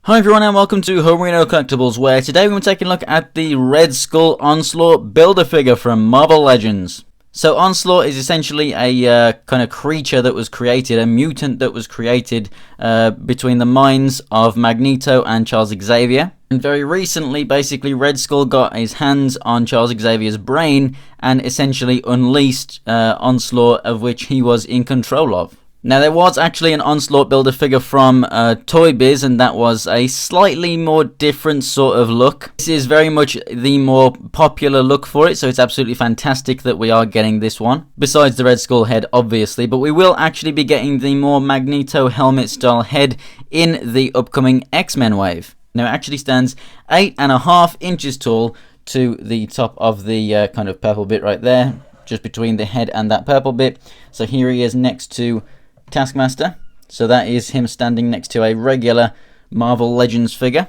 Hi everyone and welcome to Homerino Collectibles, where today we're taking a look at the Red Skull Onslaught Build-A-Figure from Marvel Legends. So Onslaught is essentially a kind of creature that was created, a mutant that was created between the minds of Magneto and Charles Xavier. And very recently, basically, Red Skull got his hands on Charles Xavier's brain and essentially unleashed Onslaught, of which he was in control of. Now, there was actually an Onslaught Build-A-Figure from Toy Biz, and that was a slightly more different sort of look. This is very much the more popular look for it, so it's absolutely fantastic that we are getting this one. Besides the Red Skull head, obviously, but we will actually be getting the more Magneto helmet-style head in the upcoming X-Men wave. Now, it actually stands 8.5 inches tall to the top of the kind of purple bit right there, just between the head and that purple bit. So here he is next to Taskmaster, so that is him standing next to a regular Marvel Legends figure.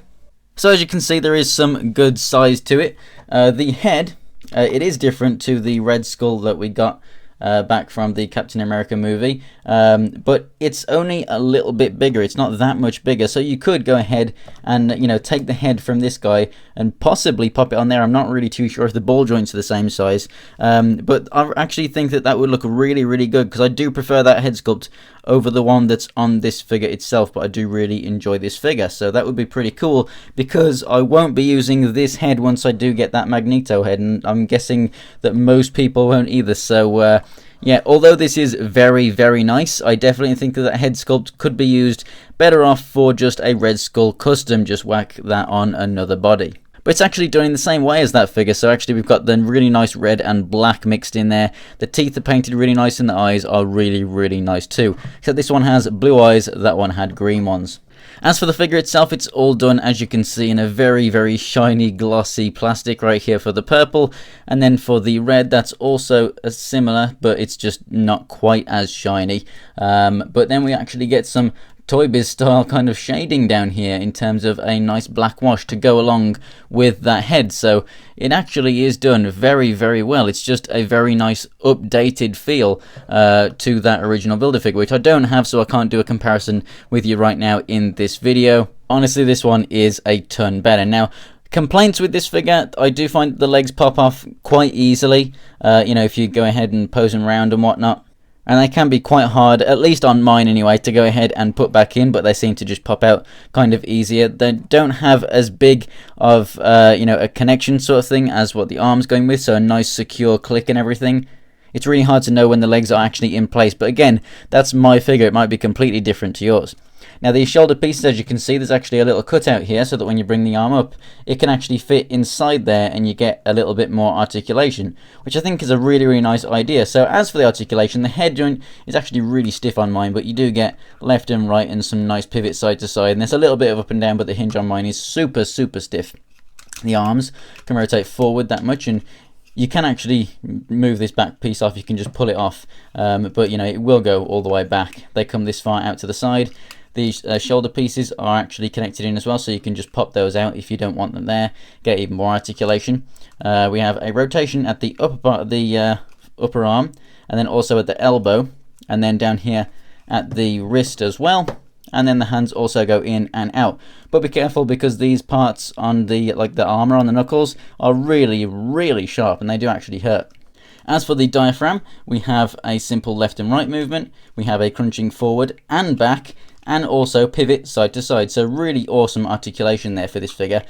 So as you can see, there is some good size to it. The head, it is different to the Red Skull that we got back from the Captain America movie, but it's only a little bit bigger. It's not that much bigger, so you could go ahead and take the head from this guy and possibly pop it on there. I'm not really too sure if the ball joints are the same size, but I actually think that would look really, really good, because I do prefer that head sculpt over the one that's on this figure itself, but I do really enjoy this figure, so that would be pretty cool, because I won't be using this head once I do get that Magneto head, and I'm guessing that most people won't either. So yeah, although this is very, very nice, I definitely think that head sculpt could be used better off for just a Red Skull custom. Just whack that on another body. But it's actually done in the same way as that figure, so actually we've got the really nice red and black mixed in there. The teeth are painted really nice and the eyes are really, really nice too. Except this one has blue eyes, that one had green ones. As for the figure itself, it's all done, as you can see, in a very, very shiny, glossy plastic right here for the purple. And then for the red, that's also similar, but it's just not quite as shiny. But then we actually get some Toy Biz style kind of shading down here in terms of a nice black wash to go along with that head. So it actually is done very, very well. It's just a very nice updated feel to that original Build-A-Figure, which I don't have, so I can't do a comparison with you right now in this video. Honestly, this one is a ton better. Now, complaints with this figure, I do find the legs pop off quite easily, if you go ahead and pose them around and whatnot. And they can be quite hard, at least on mine anyway, to go ahead and put back in, but they seem to just pop out kind of easier. They don't have as big of, a connection sort of thing as what the arm's going with, so a nice secure click and everything. It's really hard to know when the legs are actually in place, but again, that's my figure. It might be completely different to yours. Now, these shoulder pieces, as you can see, there's actually a little cutout here, so that when you bring the arm up, it can actually fit inside there and you get a little bit more articulation, which I think is a really, really nice idea. So as for the articulation, the head joint is actually really stiff on mine, but you do get left and right and some nice pivot side to side, and there's a little bit of up and down, but the hinge on mine is super, super stiff. The arms can rotate forward that much, and you can actually move this back piece off. You can just pull it off, but it will go all the way back. They come this far out to the side. These shoulder pieces are actually connected in as well, so you can just pop those out if you don't want them there, get even more articulation. We have a rotation at the upper part of the upper arm, and then also at the elbow, and then down here at the wrist as well. And then the hands also go in and out. But be careful, because these parts on the armor on the knuckles are really, really sharp, and they do actually hurt. As for the diaphragm, we have a simple left and right movement. We have a crunching forward and back, and also pivot side to side. So really awesome articulation there for this figure.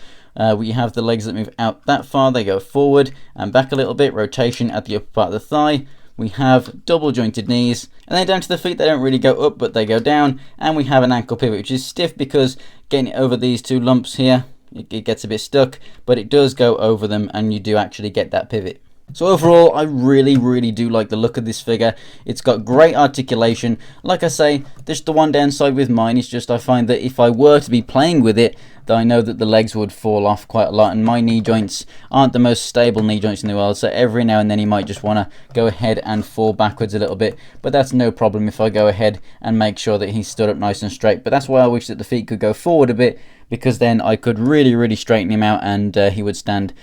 We have the legs that move out that far. They go forward and back a little bit. Rotation at the upper part of the thigh. We have double jointed knees, and then down to the feet. They don't really go up, but they go down. And we have an ankle pivot, which is stiff because getting it over these two lumps here, it gets a bit stuck, but it does go over them, and you do actually get that pivot. So overall, I really, really do like the look of this figure. It's got great articulation. Like I say, just the one downside with mine is just I find that if I were to be playing with it, that I know that the legs would fall off quite a lot, and my knee joints aren't the most stable knee joints in the world, so every now and then you might just want to go ahead and fall backwards a little bit, but that's no problem if I go ahead and make sure that he's stood up nice and straight. But that's why I wish that the feet could go forward a bit, because then I could really, really straighten him out, and he would stand,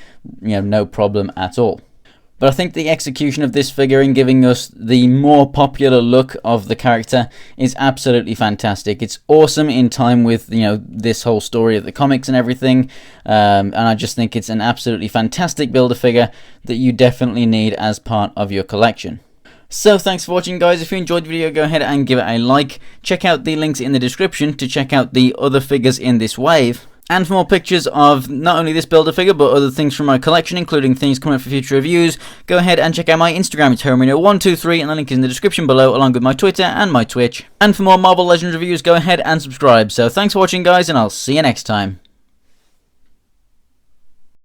no problem at all. But I think the execution of this figure in giving us the more popular look of the character is absolutely fantastic. It's awesome in time with, you know, this whole story of the comics and everything. And I just think it's an absolutely fantastic Build-A-Figure that you definitely need as part of your collection. So thanks for watching, guys. If you enjoyed the video, go ahead and give it a like. Check out the links in the description to check out the other figures in this wave. And for more pictures of not only this Build-A-Figure, but other things from my collection, including things coming up for future reviews, go ahead and check out my Instagram. It's Homerino123, and the link is in the description below, along with my Twitter and my Twitch. And for more Marvel Legends reviews, go ahead and subscribe. So thanks for watching, guys, and I'll see you next time.